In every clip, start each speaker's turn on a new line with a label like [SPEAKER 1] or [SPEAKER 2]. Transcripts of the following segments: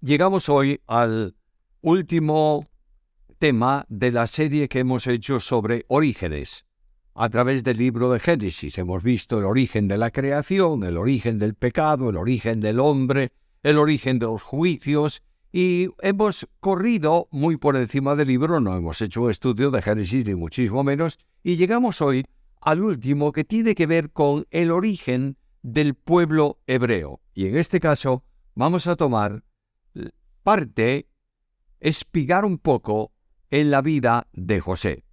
[SPEAKER 1] Llegamos hoy al último tema de la serie que hemos hecho sobre orígenes. A través del libro de Génesis hemos visto el origen de la creación, el origen del pecado, el origen del hombre, el origen de los juicios, y hemos corrido muy por encima del libro, no hemos hecho un estudio de Génesis ni muchísimo menos, y llegamos hoy al último, que tiene que ver con el origen del pueblo hebreo. Y en este caso vamos a tomar parte, espigar un poco en la vida de José.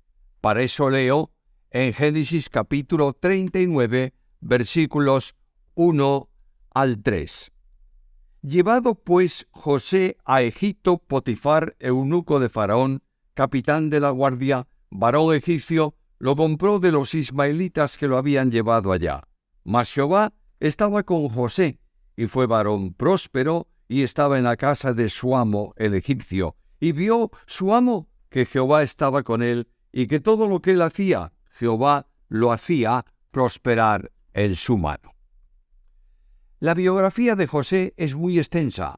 [SPEAKER 1] Para eso leo en Génesis capítulo 39, versículos 1 al 3. Llevado pues José a Egipto, Potifar, eunuco de Faraón, capitán de la guardia, varón egipcio, lo compró de los ismaelitas que lo habían llevado allá. Mas Jehová estaba con José, y fue varón próspero, y estaba en la casa de su amo, el egipcio. Y vio su amo que Jehová estaba con él, y que todo lo que él hacía, Jehová lo hacía prosperar en su mano. La biografía de José es muy extensa.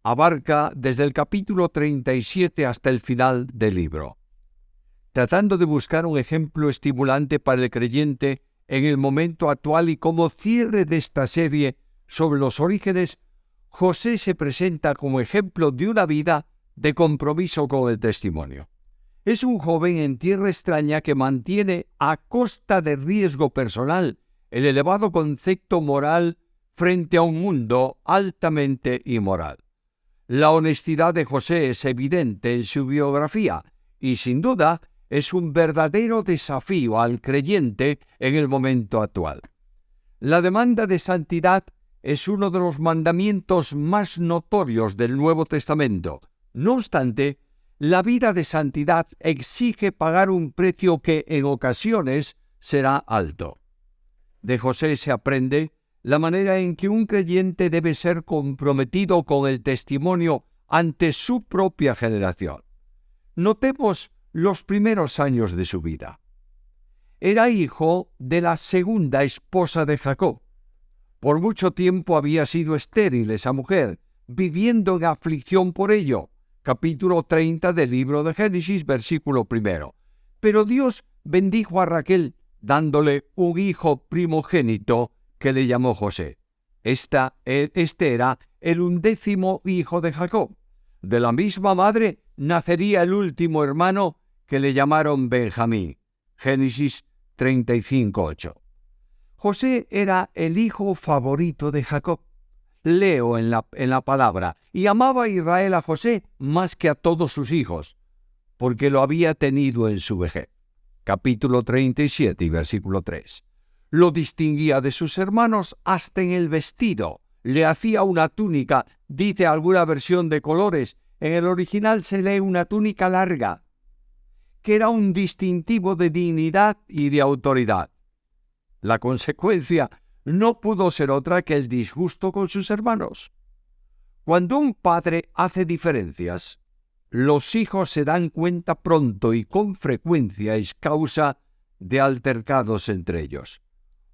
[SPEAKER 1] Abarca desde el capítulo 37 hasta el final del libro. Tratando de buscar un ejemplo estimulante para el creyente en el momento actual y como cierre de esta serie sobre los orígenes, José se presenta como ejemplo de una vida de compromiso con el testimonio. Es un joven en tierra extraña que mantiene a costa de riesgo personal el elevado concepto moral frente a un mundo altamente inmoral. La honestidad de José es evidente en su biografía y sin duda es un verdadero desafío al creyente en el momento actual. La demanda de santidad es uno de los mandamientos más notorios del Nuevo Testamento. No obstante, la vida de santidad exige pagar un precio que en ocasiones será alto. De José se aprende la manera en que un creyente debe ser comprometido con el testimonio ante su propia generación. Notemos los primeros años de su vida. Era hijo de la segunda esposa de Jacob. Por mucho tiempo había sido estéril esa mujer, viviendo en aflicción por ello. Capítulo 30 del libro de Génesis, versículo 1. Pero Dios bendijo a Raquel, dándole un hijo primogénito que le llamó José. Este era el 11º hijo de Jacob. De la misma madre nacería el último hermano que le llamaron Benjamín. Génesis 35:8. José era el hijo favorito de Jacob. Leo en la palabra, y amaba a Israel a José más que a todos sus hijos, porque lo había tenido en su vejez. Capítulo 37 y versículo 3. Lo distinguía de sus hermanos hasta en el vestido. Le hacía una túnica, dice alguna versión de colores. En el original se lee una túnica larga, que era un distintivo de dignidad y de autoridad. La consecuencia no pudo ser otra que el disgusto con sus hermanos. Cuando un padre hace diferencias, los hijos se dan cuenta pronto y con frecuencia es causa de altercados entre ellos.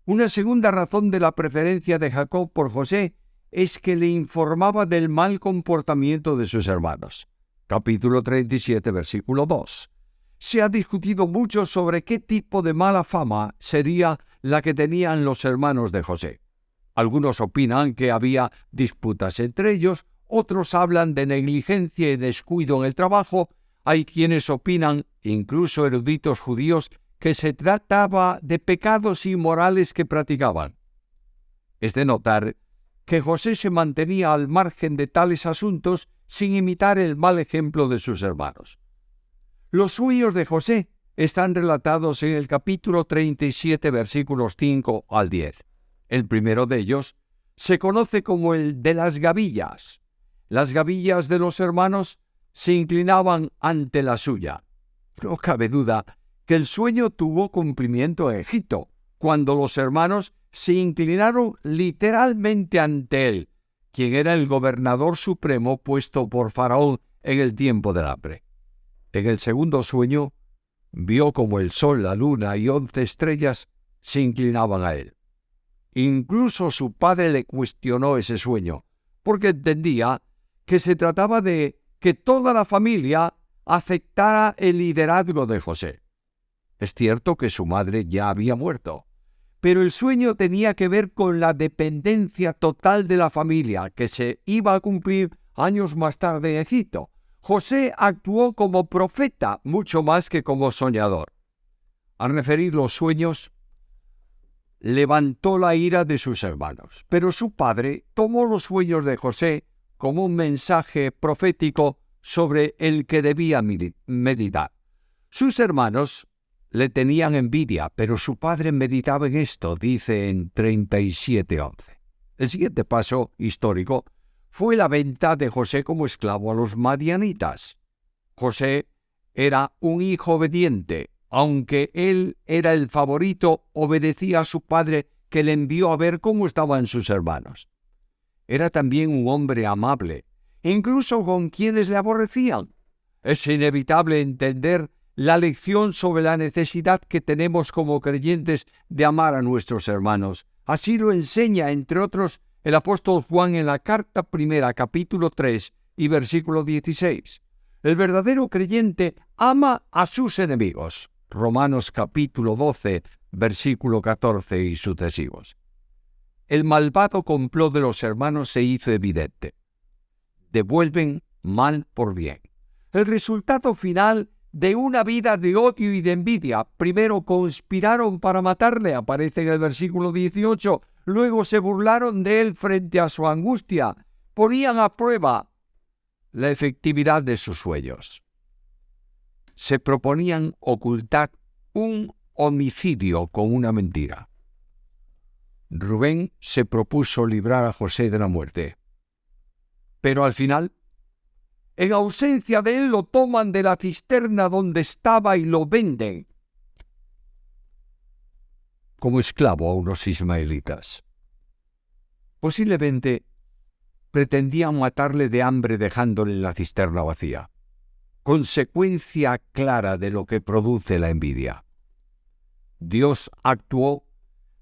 [SPEAKER 1] Una segunda razón de la preferencia de Jacob por José es que le informaba del mal comportamiento de sus hermanos. Capítulo 37, versículo 2. Se ha discutido mucho sobre qué tipo de mala fama sería la que tenían los hermanos de José. Algunos opinan que había disputas entre ellos, otros hablan de negligencia y descuido en el trabajo. Hay quienes opinan, incluso eruditos judíos, que se trataba de pecados inmorales que practicaban. Es de notar que José se mantenía al margen de tales asuntos sin imitar el mal ejemplo de sus hermanos. Los sueños de José están relatados en el capítulo 37, versículos 5 al 10. El primero de ellos se conoce como el de las gavillas. Las gavillas de los hermanos se inclinaban ante la suya. No cabe duda que el sueño tuvo cumplimiento en Egipto, cuando los hermanos se inclinaron literalmente ante él, quien era el gobernador supremo puesto por Faraón en el tiempo del hambre. En el segundo sueño, vio como el sol, la luna y 11 estrellas se inclinaban a él. Incluso su padre le cuestionó ese sueño, porque entendía que se trataba de que toda la familia aceptara el liderazgo de José. Es cierto que su madre ya había muerto, pero el sueño tenía que ver con la dependencia total de la familia que se iba a cumplir años más tarde en Egipto. José actuó como profeta mucho más que como soñador. Al referir los sueños, levantó la ira de sus hermanos, pero su padre tomó los sueños de José como un mensaje profético sobre el que debía meditar. Sus hermanos le tenían envidia, pero su padre meditaba en esto, dice en 37:11. El siguiente paso histórico fue la venta de José como esclavo a los madianitas. José era un hijo obediente. Aunque él era el favorito, obedecía a su padre, que le envió a ver cómo estaban sus hermanos. Era también un hombre amable, incluso con quienes le aborrecían. Es inevitable entender la lección sobre la necesidad que tenemos como creyentes de amar a nuestros hermanos. Así lo enseña, entre otros, el apóstol Juan en la carta primera, capítulo 3 y versículo 16. El verdadero creyente ama a sus enemigos. Romanos capítulo 12, versículo 14 y sucesivos. El malvado complot de los hermanos se hizo evidente. Devuelven mal por bien. El resultado final de una vida de odio y de envidia. Primero conspiraron para matarle, aparece en el versículo 18. Luego se burlaron de él frente a su angustia. Ponían a prueba la efectividad de sus sueños. Se proponían ocultar un homicidio con una mentira. Rubén se propuso librar a José de la muerte. Pero al final, en ausencia de él, lo toman de la cisterna donde estaba y lo venden como esclavo a unos ismaelitas. Posiblemente pretendían matarle de hambre dejándole la cisterna vacía. Consecuencia clara de lo que produce la envidia. Dios actuó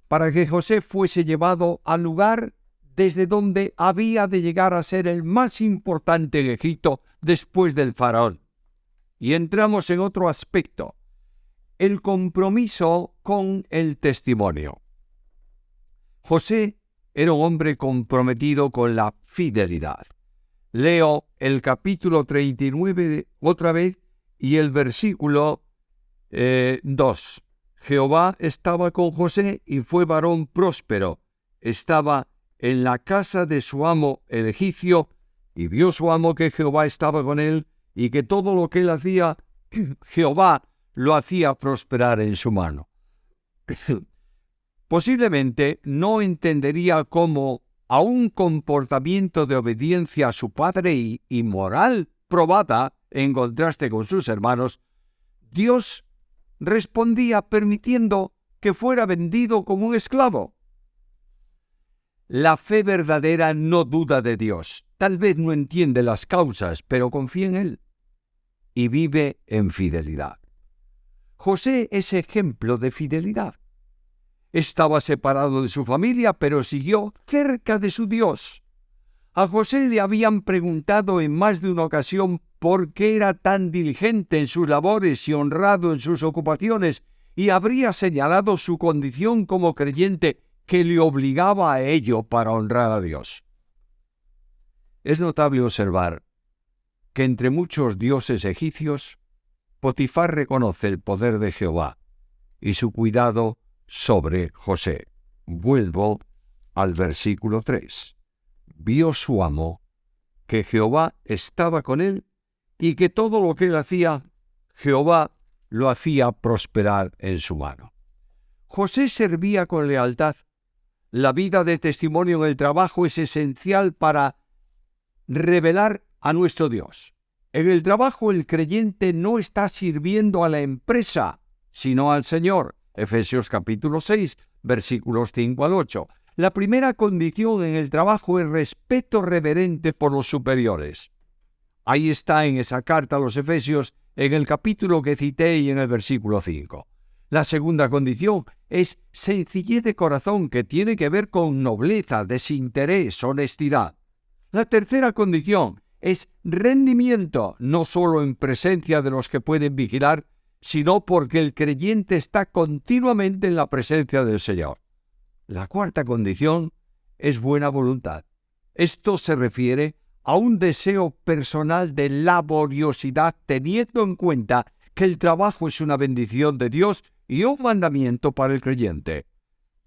[SPEAKER 1] para que José fuese llevado al lugar desde donde había de llegar a ser el más importante en Egipto después del faraón. Y entramos en otro aspecto, el compromiso con el testimonio. José era un hombre comprometido con la fidelidad. Leo el capítulo 39 otra vez y el versículo 2. Jehová estaba con José y fue varón próspero. Estaba en la casa de su amo el egipcio, y vio su amo que Jehová estaba con él y que todo lo que él hacía, Jehová lo hacía prosperar en su mano. Posiblemente no entendería cómo a un comportamiento de obediencia a su padre y moral probada, en contraste con sus hermanos, Dios respondía permitiendo que fuera vendido como un esclavo. La fe verdadera no duda de Dios. Tal vez no entiende las causas, pero confía en Él y vive en fidelidad. José es ejemplo de fidelidad. Estaba separado de su familia, pero siguió cerca de su Dios. A José le habían preguntado en más de una ocasión por qué era tan diligente en sus labores y honrado en sus ocupaciones, y habría señalado su condición como creyente que le obligaba a ello para honrar a Dios. Es notable observar que entre muchos dioses egipcios, Potifar reconoce el poder de Jehová y su cuidado sobre José. Vuelvo al versículo 3. Vio su amo que Jehová estaba con él y que todo lo que él hacía, Jehová lo hacía prosperar en su mano. José servía con lealtad. La vida de testimonio en el trabajo es esencial para revelar a nuestro Dios. En el trabajo el creyente no está sirviendo a la empresa, sino al Señor. Efesios capítulo 6, versículos 5 al 8. La primera condición en el trabajo es respeto reverente por los superiores. Ahí está en esa carta a los Efesios, en el capítulo que cité y en el versículo 5. La segunda condición es sencillez de corazón, que tiene que ver con nobleza, desinterés, honestidad. La tercera condición es rendimiento, no solo en presencia de los que pueden vigilar, sino porque el creyente está continuamente en la presencia del Señor. La cuarta condición es buena voluntad. Esto se refiere a un deseo personal de laboriosidad, teniendo en cuenta que el trabajo es una bendición de Dios y un mandamiento para el creyente.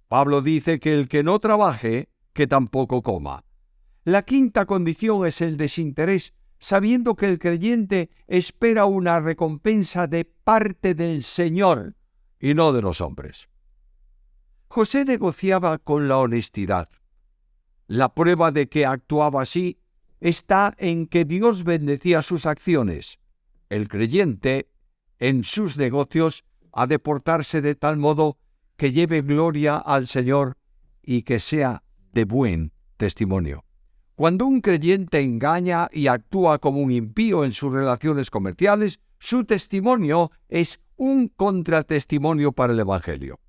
[SPEAKER 1] Pablo dice que el que no trabaje, que tampoco coma. La quinta condición es el desinterés, sabiendo que el creyente espera una recompensa de parte del Señor y no de los hombres. José negociaba con la honestidad. La prueba de que actuaba así está en que Dios bendecía sus acciones. El creyente, en sus negocios, ha de portarse de tal modo que lleve gloria al Señor y que sea de buen testimonio. Cuando un creyente engaña y actúa como un impío en sus relaciones comerciales, su testimonio es un contratestimonio para el Evangelio.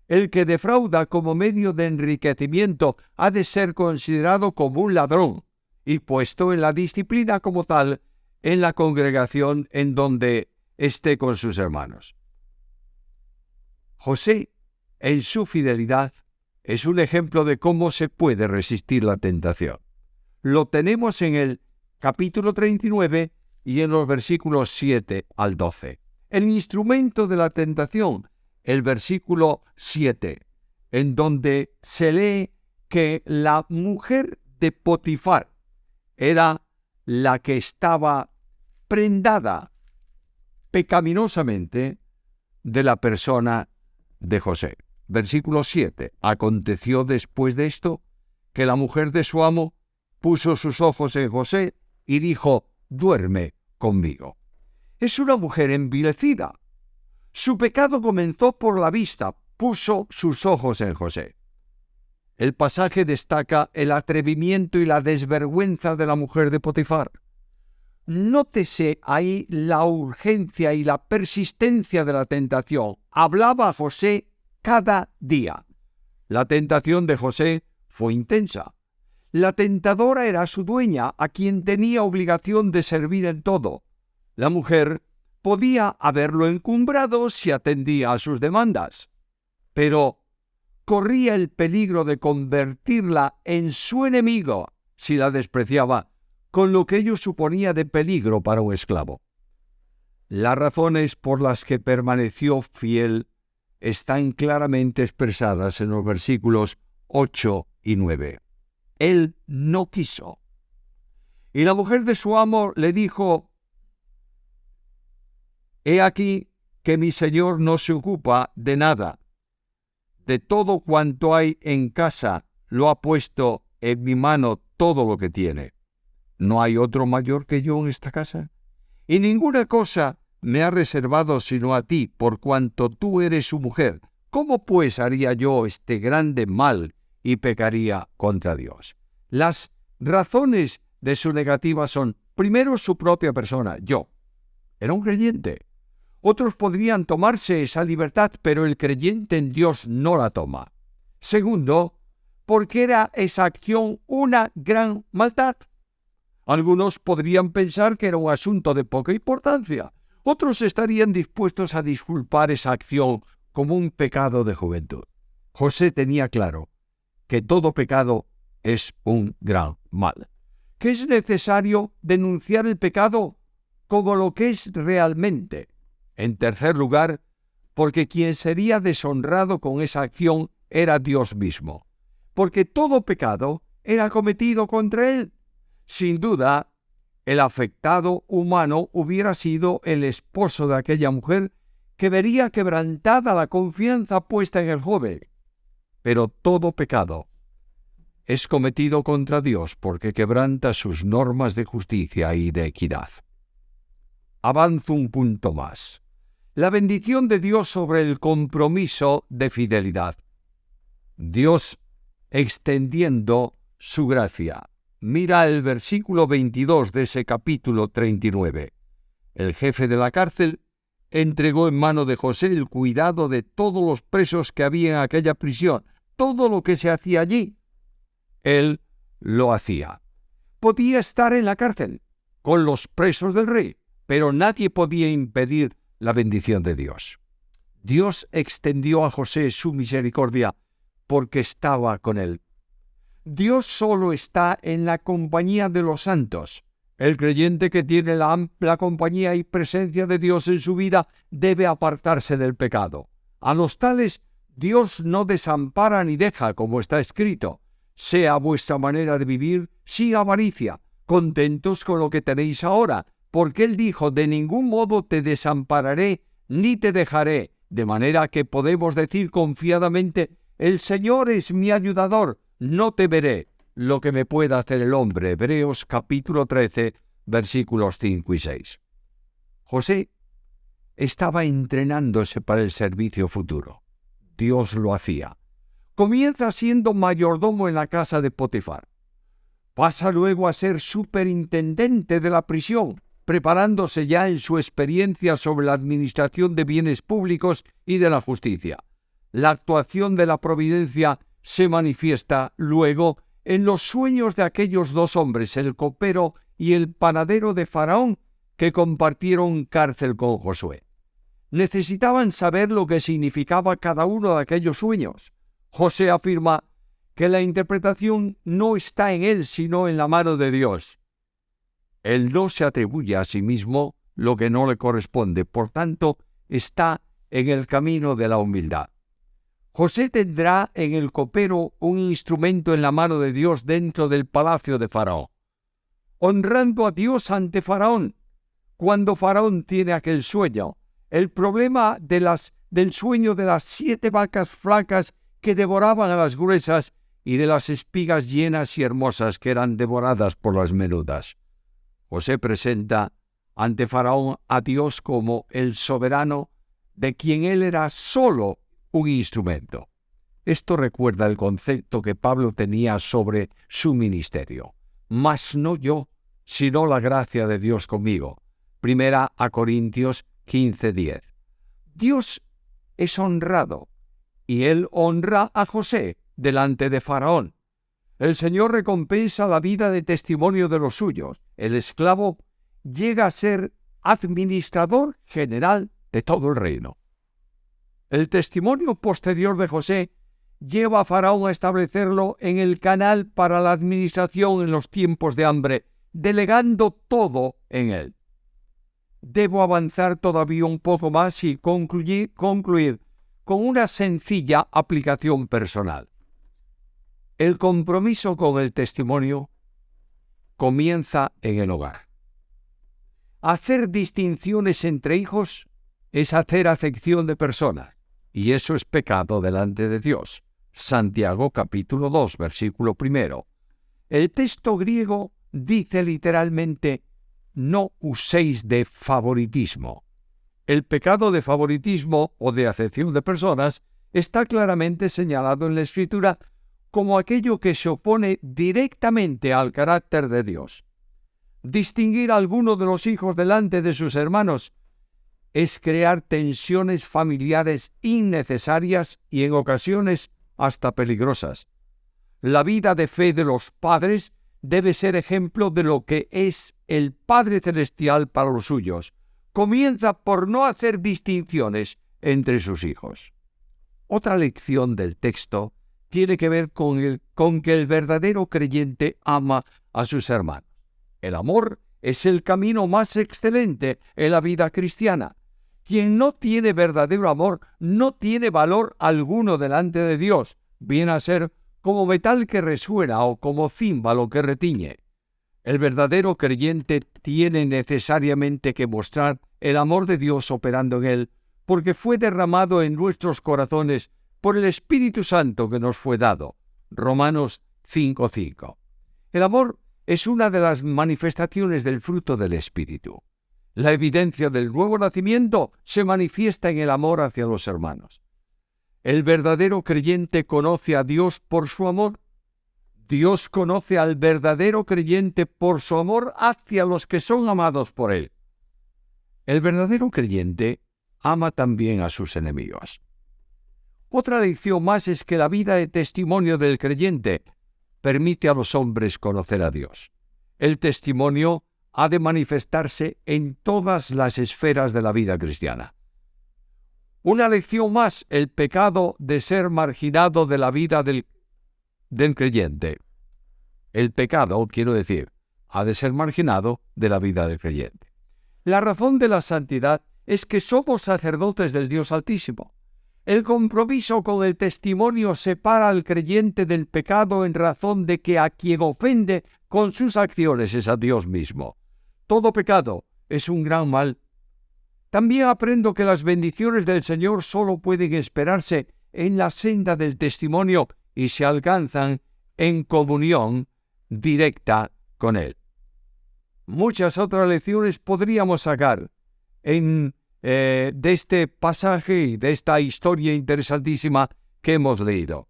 [SPEAKER 1] El que defrauda como medio de enriquecimiento ha de ser considerado como un ladrón y puesto en la disciplina como tal en la congregación en donde esté con sus hermanos. José, en su fidelidad, es un ejemplo de cómo se puede resistir la tentación. Lo tenemos en el capítulo 39 y en los versículos 7 al 12. El instrumento de la tentación, el versículo 7, en donde se lee que la mujer de Potifar era la que estaba prendada pecaminosamente de la persona de José. Versículo 7. Aconteció después de esto que la mujer de su amo puso sus ojos en José y dijo: duerme conmigo. Es una mujer envilecida. Su pecado comenzó por la vista, puso sus ojos en José. El pasaje destaca el atrevimiento y la desvergüenza de la mujer de Potifar. Nótese ahí la urgencia y la persistencia de la tentación. Hablaba a José cada día. La tentación de José fue intensa. La tentadora era su dueña, a quien tenía obligación de servir en todo. La mujer podía haberlo encumbrado si atendía a sus demandas, pero corría el peligro de convertirla en su enemigo si la despreciaba, con lo que ello suponía de peligro para un esclavo. Las razones por las que permaneció fiel están claramente expresadas en los versículos 8 y 9. Él no quiso. Y la mujer de su amo le dijo: he aquí que mi señor no se ocupa de nada. De todo cuanto hay en casa lo ha puesto en mi mano todo lo que tiene. ¿No hay otro mayor que yo en esta casa? Y ninguna cosa me ha reservado sino a ti, por cuanto tú eres su mujer. ¿Cómo pues haría yo este grande mal y pecaría contra Dios? Las razones de su negativa son: primero, su propia persona, yo. Era un creyente. Otros podrían tomarse esa libertad, pero el creyente en Dios no la toma. Segundo, porque era esa acción una gran maldad. Algunos podrían pensar que era un asunto de poca importancia. Otros estarían dispuestos a disculpar esa acción como un pecado de juventud. José tenía claro que todo pecado es un gran mal, que es necesario denunciar el pecado como lo que es realmente. En tercer lugar, porque quien sería deshonrado con esa acción era Dios mismo, porque todo pecado era cometido contra él. Sin duda, el afectado humano hubiera sido el esposo de aquella mujer que vería quebrantada la confianza puesta en el joven. Pero todo pecado es cometido contra Dios porque quebranta sus normas de justicia y de equidad. Avanzo un punto más. La bendición de Dios sobre el compromiso de fidelidad. Dios extendiendo su gracia. Mira el versículo 22 de ese capítulo 39. El jefe de la cárcel entregó en mano de José el cuidado de todos los presos que había en aquella prisión. Todo lo que se hacía allí, él lo hacía. Podía estar en la cárcel, con los presos del rey, pero nadie podía impedir la bendición de Dios. Dios extendió a José su misericordia porque estaba con él. Dios solo está en la compañía de los santos. El creyente que tiene la amplia compañía y presencia de Dios en su vida debe apartarse del pecado. A los tales Dios no desampara ni deja, como está escrito. Sea vuestra manera de vivir sin avaricia, contentos con lo que tenéis ahora, porque Él dijo, de ningún modo te desampararé ni te dejaré, de manera que podemos decir confiadamente, el Señor es mi ayudador, no temeré lo que me pueda hacer el hombre. Hebreos capítulo 13, versículos 5 y 6. José estaba entrenándose para el servicio futuro. Dios lo hacía. Comienza siendo mayordomo en la casa de Potifar. Pasa luego a ser superintendente de la prisión, preparándose ya en su experiencia sobre la administración de bienes públicos y de la justicia. La actuación de la providencia se manifiesta luego en los sueños de aquellos dos hombres, el copero y el panadero de Faraón, que compartieron cárcel con Josué. Necesitaban saber lo que significaba cada uno de aquellos sueños. José afirma que la interpretación no está en él, sino en la mano de Dios. Él no se atribuye a sí mismo lo que no le corresponde, por tanto, está en el camino de la humildad. José tendrá en el copero un instrumento en la mano de Dios dentro del palacio de Faraón, honrando a Dios ante Faraón. Cuando Faraón tiene aquel sueño, el problema del sueño de las 7 vacas flacas que devoraban a las gruesas y de las espigas llenas y hermosas que eran devoradas por las menudas. José presenta ante Faraón a Dios como el soberano, de quien él era solo un instrumento. Esto recuerda el concepto que Pablo tenía sobre su ministerio. Mas no yo, sino la gracia de Dios conmigo. Primera a Corintios 15:10. Dios es honrado, y él honra a José delante de Faraón. El Señor recompensa la vida de testimonio de los suyos. El esclavo llega a ser administrador general de todo el reino. El testimonio posterior de José lleva a Faraón a establecerlo en el canal para la administración en los tiempos de hambre, delegando todo en él. Debo avanzar todavía un poco más y concluir con una sencilla aplicación personal. El compromiso con el testimonio comienza en el hogar. Hacer distinciones entre hijos es hacer acepción de personas, y eso es pecado delante de Dios. Santiago capítulo 2, versículo 1. El texto griego dice literalmente, no uséis de favoritismo. El pecado de favoritismo o de acepción de personas está claramente señalado en la Escritura como aquello que se opone directamente al carácter de Dios. Distinguir a alguno de los hijos delante de sus hermanos es crear tensiones familiares innecesarias y en ocasiones hasta peligrosas. La vida de fe de los padres debe ser ejemplo de lo que es el Padre Celestial para los suyos. Comienza por no hacer distinciones entre sus hijos. Otra lección del texto tiene que ver con que el verdadero creyente ama a sus hermanos. El amor es el camino más excelente en la vida cristiana. Quien no tiene verdadero amor no tiene valor alguno delante de Dios, viene a ser como metal que resuena o como címbalo que retiñe. El verdadero creyente tiene necesariamente que mostrar el amor de Dios operando en él, porque fue derramado en nuestros corazones por el Espíritu Santo que nos fue dado. Romanos 5:5. El amor es una de las manifestaciones del fruto del Espíritu. La evidencia del nuevo nacimiento se manifiesta en el amor hacia los hermanos. El verdadero creyente conoce a Dios por su amor. Dios conoce al verdadero creyente por su amor hacia los que son amados por Él. El verdadero creyente ama también a sus enemigos. Otra lección más es que la vida de testimonio del creyente permite a los hombres conocer a Dios. El testimonio ha de manifestarse en todas las esferas de la vida cristiana. Una lección más, el pecado de ser marginado de la vida del creyente. El pecado, quiero decir, ha de ser marginado de la vida del creyente. La razón de la santidad es que somos sacerdotes del Dios Altísimo. El compromiso con el testimonio separa al creyente del pecado en razón de que a quien ofende con sus acciones es a Dios mismo. Todo pecado es un gran mal. También aprendo que las bendiciones del Señor solo pueden esperarse en la senda del testimonio y se alcanzan en comunión directa con Él. Muchas otras lecciones podríamos sacar de este pasaje y de esta historia interesantísima que hemos leído.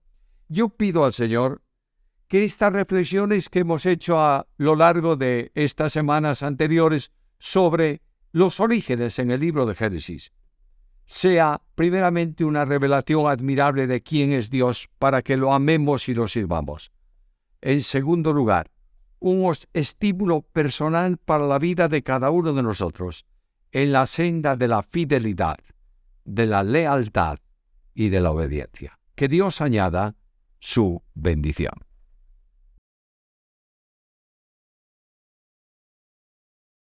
[SPEAKER 1] Yo pido al Señor que estas reflexiones que hemos hecho a lo largo de estas semanas anteriores sobre los orígenes en el libro de Génesis sea primeramente una revelación admirable de quién es Dios para que lo amemos y lo sirvamos. En segundo lugar, un estímulo personal para la vida de cada uno de nosotros en la senda de la fidelidad, de la lealtad y de la obediencia. Que Dios añada su bendición.